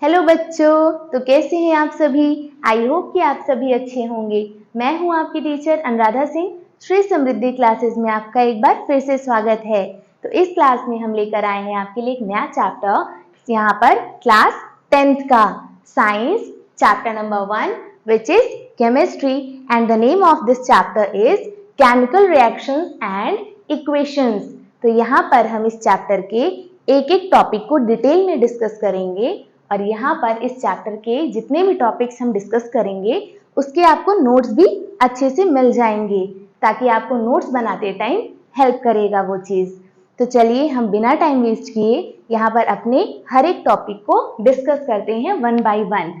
Hello बच्चों, तो कैसे हैं आप सभी। आई होप कि आप सभी अच्छे होंगे। मैं हूं आपकी टीचर अनुराधा सिंह। श्री समृद्धि क्लासेस में आपका एक बार फिर से स्वागत है। तो इस क्लास में हम लेकर आए हैं आपके लिए एक नया चैप्टर, यहाँ पर क्लास 10th का science chapter number 1 which is chemistry and the name of this chapter is chemical reactions and equations. तो यहाँ पर हम इस चैप्टर के एक एक टॉपिक को डिटेल में डिस्कस करेंगे और यहाँ पर इस चैप्टर के जितने भी टॉपिक्स हम डिस्कस करेंगे उसके आपको नोट्स भी अच्छे से मिल जाएंगे, ताकि आपको नोट्स बनाते टाइम हेल्प करेगा वो चीज़। तो चलिए हम बिना टाइम वेस्ट किए यहाँ पर अपने हर एक टॉपिक को डिस्कस करते हैं वन बाय वन।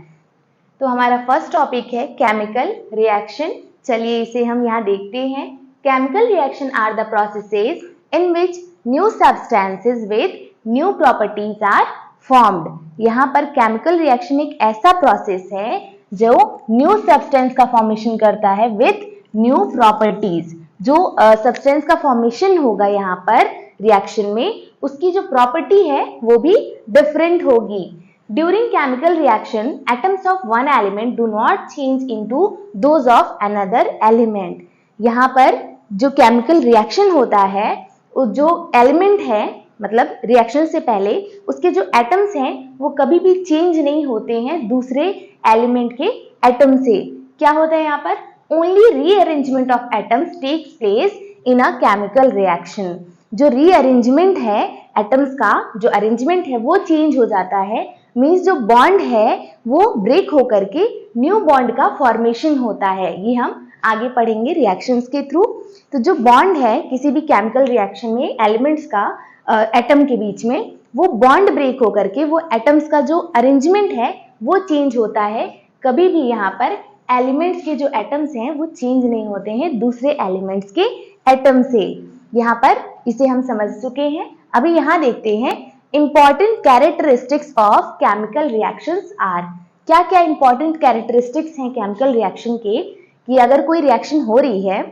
तो हमारा फर्स्ट टॉपिक है केमिकल रिएक्शन। चलिए इसे हम यहाँ देखते हैं। Chemical reaction are the processes in which new substances with new properties are formed. यहाँ पर केमिकल रिएक्शन एक ऐसा प्रोसेस है जो न्यू सब्सटेंस का फॉर्मेशन करता है विथ न्यू प्रॉपर्टीज। जो सब्सटेंस का फॉर्मेशन होगा यहाँ पर रिएक्शन में, उसकी जो प्रॉपर्टी है वो भी डिफरेंट होगी। During chemical reaction, atoms of one element do not change into those of another element. यहाँ पर जो केमिकल रिएक्शन होता है, वो जो एलिमेंट है मतलब रिएक्शन से पहले उसके जो एटम्स हैं वो कभी भी चेंज नहीं होते हैं दूसरे एलिमेंट के एटम से। क्या होता है यहाँ पर? Only rearrangement of atoms takes place in a chemical reaction. जो रीअरेंजमेंट है एटम्स का, जो अरेंजमेंट है वो चेंज हो जाता है। मीन्स जो बॉन्ड है वो ब्रेक होकर के न्यू बॉन्ड का फॉर्मेशन होता है। ये हम आगे पढ़ेंगे रिएक्शंस के थ्रू। तो जो बॉन्ड है किसी भी केमिकल रिएक्शन में एलिमेंट्स का एटम के बीच में, वो बॉन्ड ब्रेक होकर के वो एटम्स का जो अरेंजमेंट है वो चेंज होता है। कभी भी यहाँ पर एलिमेंट्स के जो एटम्स हैं वो चेंज नहीं होते हैं दूसरे एलिमेंट्स के एटम से। यहाँ पर इसे हम समझ चुके हैं। अभी यहाँ देखते हैं important characteristics of chemical reactions are. क्या क्या इंपॉर्टेंट कैरेक्टरिस्टिक्स हैं केमिकल रिएक्शन के, कि अगर कोई रिएक्शन हो रही है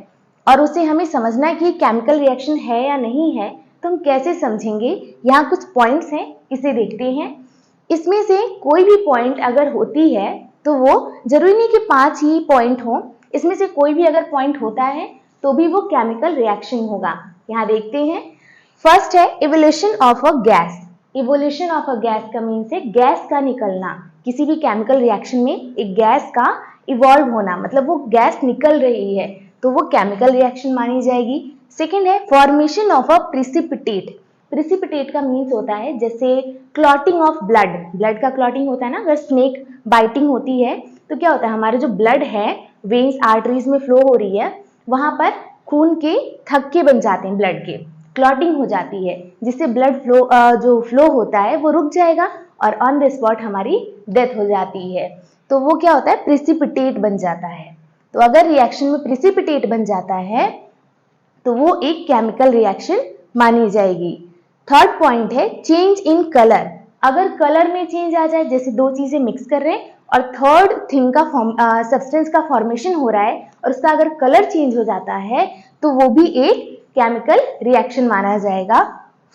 और उसे हमें समझना है कि केमिकल रिएक्शन है या नहीं है, तो हम कैसे समझेंगे। यहाँ कुछ पॉइंट्स हैं, इसे देखते हैं। इसमें से कोई भी पॉइंट अगर होती है तो वो जरूरी नहीं कि 5 ही पॉइंट हो, इसमें से कोई भी अगर पॉइंट होता है तो भी वो केमिकल रिएक्शन होगा। यहाँ देखते हैं। फर्स्ट है evolution of a gas. Evolution of a gas का मीन्स है गैस का निकलना। किसी भी केमिकल रिएक्शन में एक गैस का इवॉल्व होना, मतलब वो गैस निकल रही है तो वो केमिकल रिएक्शन मानी जाएगी। सेकेंड है formation of a precipitate. Precipitate का मीन्स होता है जैसे क्लॉटिंग ऑफ ब्लड। ब्लड का क्लॉटिंग होता है ना, अगर स्नेक बाइटिंग होती है तो क्या होता है, हमारे जो ब्लड है वेन्स आर्टरीज में फ्लो हो रही है, वहां पर खून के थक्के बन जाते हैं, ब्लड के क्लॉटिंग हो जाती है, जिससे ब्लड फ्लो जो फ्लो होता है वो रुक जाएगा और ऑन द स्पॉट हमारी डेथ हो जाती है। तो वो क्या होता है, प्रिसिपिटेट बन जाता है। तो अगर रिएक्शन में प्रिसिपिटेट बन जाता है तो वो एक केमिकल रिएक्शन मानी जाएगी। थर्ड पॉइंट है चेंज इन कलर। अगर कलर में चेंज आ जाए, जैसे दो चीजें मिक्स कर रहे हैं और थर्ड थिंग का सब्सटेंस का फॉर्मेशन हो रहा है और उसका अगर कलर चेंज हो जाता है तो वो भी एक केमिकल रिएक्शन माना जाएगा।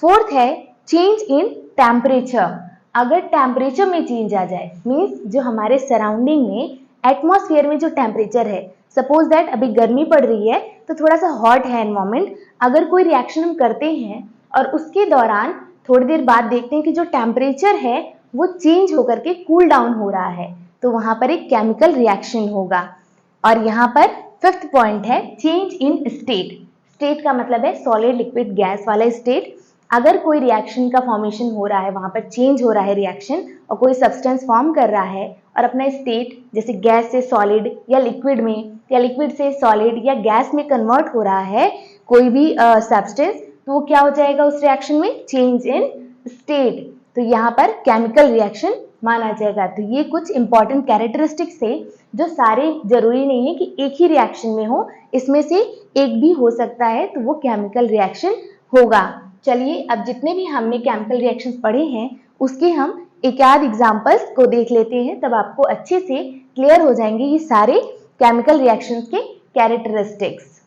फोर्थ है चेंज इन टेम्परेचर। अगर टेम्परेचर में चेंज आ जाए, मीन्स जो हमारे सराउंडिंग में एटमॉस्फेयर में जो टेम्परेचर है, सपोज दैट अभी गर्मी पड़ रही है तो थोड़ा सा हॉट है एनवायरमेंट, अगर कोई रिएक्शन हम करते हैं और उसके दौरान थोड़ी देर बाद देखते हैं कि जो टेम्परेचर है वो चेंज होकर के कूल डाउन हो रहा है, तो वहां पर एक केमिकल रिएक्शन होगा। और यहाँ पर फिफ्थ पॉइंट है चेंज इन स्टेट। स्टेट का मतलब है सॉलिड लिक्विड गैस वाला स्टेट। अगर कोई रिएक्शन का फॉर्मेशन हो रहा है, वहां पर चेंज हो रहा है रिएक्शन और कोई सब्सटेंस फॉर्म कर रहा है और अपना स्टेट जैसे गैस से सॉलिड या लिक्विड में, या लिक्विड से सॉलिड या गैस में कन्वर्ट हो रहा है कोई भी सब्सटेंस, तो वो क्या हो जाएगा उस रिएक्शन में, चेंज इन स्टेट। तो यहाँ पर केमिकल रिएक्शन माना जाएगा। तो ये कुछ इंपॉर्टेंट कैरेक्टरिस्टिक्स है जो सारे जरूरी नहीं है कि एक ही रिएक्शन में हो, इसमें से एक भी हो सकता है तो वो केमिकल रिएक्शन होगा। चलिए अब जितने भी हमने केमिकल रिएक्शंस पढ़े हैं उसके हम एक आध एग्जांपल्स को देख लेते हैं, तब आपको अच्छे से क्लियर हो जाएंगे ये सारे केमिकल रिएक्शंस के कैरेक्टरिस्टिक्स।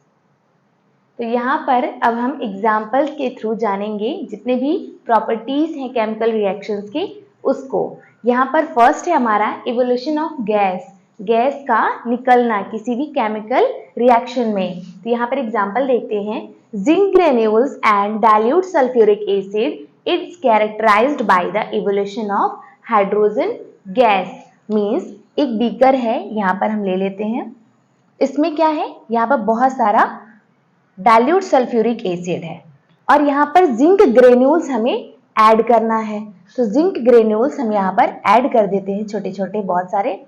तो यहाँ पर अब हम एग्जांपल्स के थ्रू जानेंगे जितने भी प्रॉपर्टीज हैं केमिकल रिएक्शंस के उसको। यहाँ पर फर्स्ट है हमारा इवोल्यूशन ऑफ गैस, गैस का निकलना किसी भी केमिकल रिएक्शन में। तो यहाँ पर एग्जांपल देखते हैं, zinc granules and dilute sulphuric acid, it's characterised by the evolution of hydrogen gas. Means एक बीकर है, यहाँ पर हम ले लेते हैं, इसमें क्या है, यहाँ पर बहुत सारा डाइल्यूट सल्फ्यूरिक एसिड है और यहाँ पर जिंक ग्रेन्यूल्स हमें ऐड करना है। तो जिंक ग्रेन्यूल्स हम यहाँ पर ऐड कर देते हैं, छोटे छोटे बहुत सारे।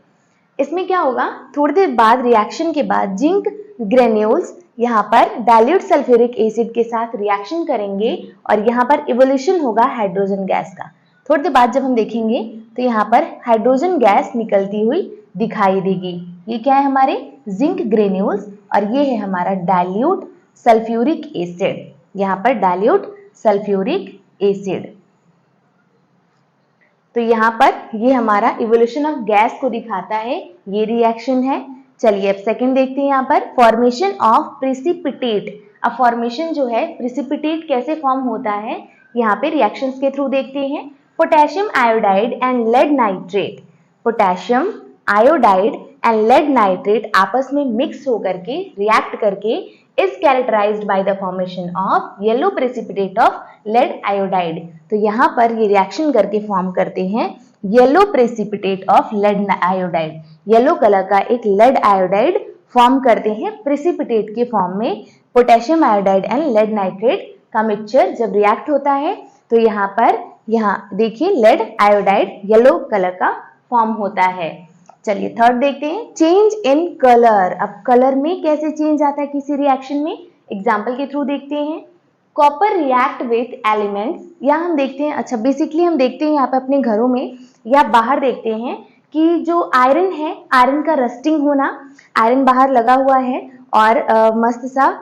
इसमें क्या होगा, थोड़ी देर बाद रिएक्शन के बाद जिंक ग्रेन्यूल्स यहाँ पर डाइल्यूट सल्फ्यूरिक एसिड के साथ रिएक्शन करेंगे और यहाँ पर इवोल्यूशन होगा हाइड्रोजन गैस का। थोड़ी देर बाद जब हम देखेंगे तो यहाँ पर हाइड्रोजन गैस निकलती हुई दिखाई देगी। ये क्या है, हमारे जिंक ग्रेन्यूल्स और ये है हमारा डाइल्यूट सल्फ्यूरिक एसिड, यहाँ पर डाइल्यूट सल्फ्यूरिक एसिड। तो यहाँ पर ये हमारा इवोल्यूशन ऑफ गैस को दिखाता है, ये रिएक्शन है। चलिए अब सेकंड देखते हैं, यहाँ पर फॉर्मेशन ऑफ प्रिसिपिटेट। अब फॉर्मेशन जो है प्रिसिपिटेट कैसे फॉर्म होता है, यहाँ पे रिएक्शंस के थ्रू देखते हैं। Potassium iodide and lead nitrate, potassium iodide and lead nitrate आपस में मिक्स होकर के रिएक्ट करके is characterised by the formation of yellow precipitate of lead iodide. तो यहाँ पर ये रिएक्शन करके फॉर्म करते हैं yellow precipitate of lead iodide, yellow colour का एक लेड आयोडाइड फॉर्म करते हैं प्रेसिपिटेट के फॉर्म में। Potassium iodide and lead nitrate का मिक्सचर जब रिएक्ट होता है तो यहाँ पर देखिए लेड आयोडाइड येलो कलर का फॉर्म होता है। चलिए थर्ड देखते हैं, चेंज इन कलर। अब कलर में कैसे चेंज आता है किसी रिएक्शन में, एग्जांपल के थ्रू देखते हैं। कॉपर रिएक्ट विथ एलिमेंट्स, या हम देखते हैं, अच्छा बेसिकली हम देखते हैं यहाँ पे अपने घरों में या बाहर देखते हैं कि जो आयरन है, आयरन का रस्टिंग होना, आयरन बाहर लगा हुआ है और मस्त सा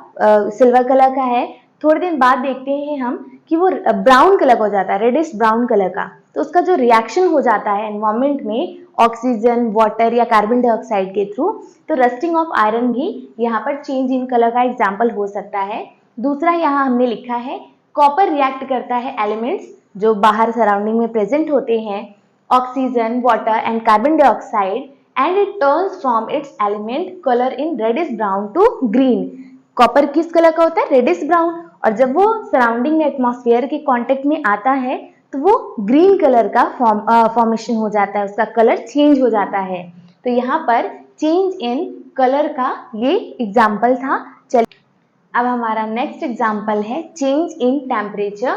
सिल्वर कलर का है। थोड़े दिन बाद देखते हैं हम कि वो ब्राउन कलर का हो जाता है, रेडिश ब्राउन कलर का। तो उसका जो रिएक्शन हो जाता है एनवायरमेंट में ऑक्सीजन, वाटर या कार्बन डाइऑक्साइड के थ्रू, तो रस्टिंग ऑफ आयरन भी यहाँ पर चेंज इन कलर का एग्जाम्पल हो सकता है। दूसरा यहाँ हमने लिखा है, कॉपर रिएक्ट करता है एलिमेंट्स जो बाहर सराउंडिंग में प्रेजेंट होते हैं, oxygen, water and carbon dioxide, and it turns from its element colour in reddish brown to green. Copper किस कलर का होता है, रेडिश ब्राउन, और जब वो सराउंडिंग में एटमॉस्फेयर के कांटेक्ट में आता है तो वो ग्रीन कलर का फॉर्मेशन हो जाता है, उसका कलर चेंज हो जाता है। तो यहाँ पर चेंज इन कलर का ये एग्जाम्पल था। चलिए अब हमारा नेक्स्ट एग्जाम्पल है चेंज इन टेम्परेचर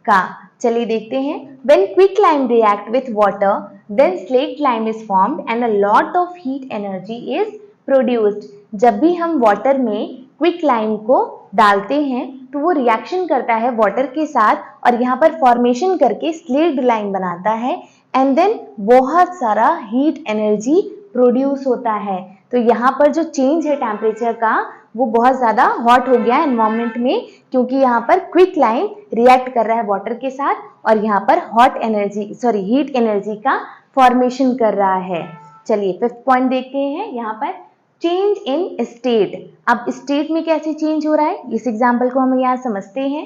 का। चलिए देखते हैं, when quicklime react with water then slaked lime is formed and a lot of heat energy is produced. जब भी हम वाटर में क्विकलाइम को डालते हैं तो वो रिएक्शन करता है वाटर के साथ और यहाँ पर फॉर्मेशन करके स्लेक्ड लाइम बनाता है एंड देन बहुत सारा हीट एनर्जी प्रोड्यूस होता है। तो यहाँ पर जो चेंज है टेम्परेचर का वो बहुत ज़्यादा हॉट हो गया एनवायरमेंट में, क्योंकि यहाँ पर क्विकलाइम रिएक्ट कर रहा है वाटर के साथ और यहाँ पर हीट एनर्जी का फॉर्मेशन कर रहा है। चलिए फिफ्थ पॉइंट देखते हैं, यहाँ पर चेंज इन स्टेट। अब स्टेट में कैसे चेंज हो रहा है, इस एग्जाम्पल को हम यहाँ समझते हैं।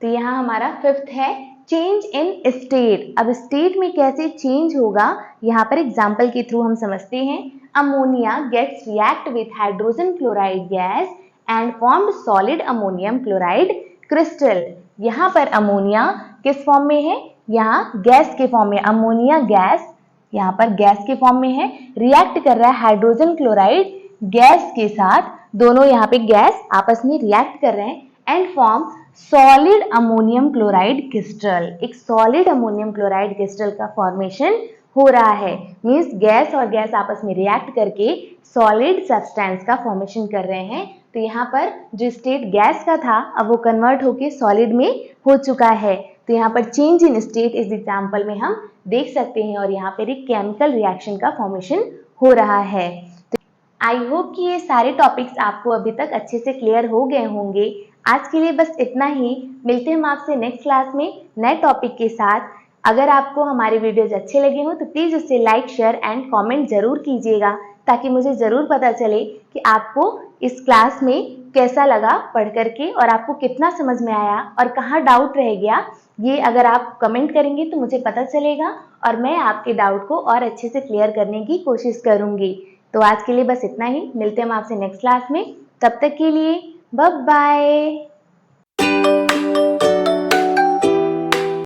तो यहाँ हमारा फिफ्थ है चेंज इन स्टेट। अब स्टेट में कैसे चेंज होगा, यहाँ पर एग्जाम्पल के थ्रू हम समझते हैं। Ammonia gets react with hydrogen chloride gas and formed solid ammonium chloride crystal. यहाँ पर अमोनिया किस फॉर्म में है, यहाँ गैस के फॉर्म में, अमोनिया गैस यहाँ पर गैस के फॉर्म में है, रिएक्ट कर रहा है हाइड्रोजन क्लोराइड गैस के साथ, दोनों यहाँ पे गैस आपस में रिएक्ट कर रहे हैं and form solid ammonium chloride crystal. एक सॉलिड अमोनियम क्लोराइड क्रिस्टल का फॉर्मेशन हो रहा है। मींस गैस और गैस आपस में रिएक्ट करके सॉलिड सब्सटेंस का फॉर्मेशन कर रहे हैं। तो यहाँ पर जो स्टेट गैस का था अब वो कन्वर्ट होके सॉलिड में हो चुका है। तो यहाँ पर चेंज इन स्टेट इस एग्जाम्पल में हम देख सकते हैं और यहाँ पर एक केमिकल रिएक्शन का फॉर्मेशन हो रहा है। तो आई होप कि ये सारे टॉपिक्स आपको अभी तक अच्छे से क्लियर हो गए होंगे। आज के लिए बस इतना ही, मिलते हैं हम आपसे नेक्स्ट क्लास में नए टॉपिक के साथ। अगर आपको हमारे वीडियोज अच्छे लगे हो तो प्लीज़ उसे लाइक, शेयर एंड कमेंट जरूर कीजिएगा, ताकि मुझे ज़रूर पता चले कि आपको इस क्लास में कैसा लगा पढ़ करके और आपको कितना समझ में आया और कहाँ डाउट रह गया, ये अगर आप कमेंट करेंगे तो मुझे पता चलेगा और मैं आपके डाउट को और अच्छे से क्लियर करने की कोशिश करूंगी। तो आज के लिए बस इतना ही, मिलते हैं हम आपसे नेक्स्ट क्लास में। तब तक के लिए बाय बाय।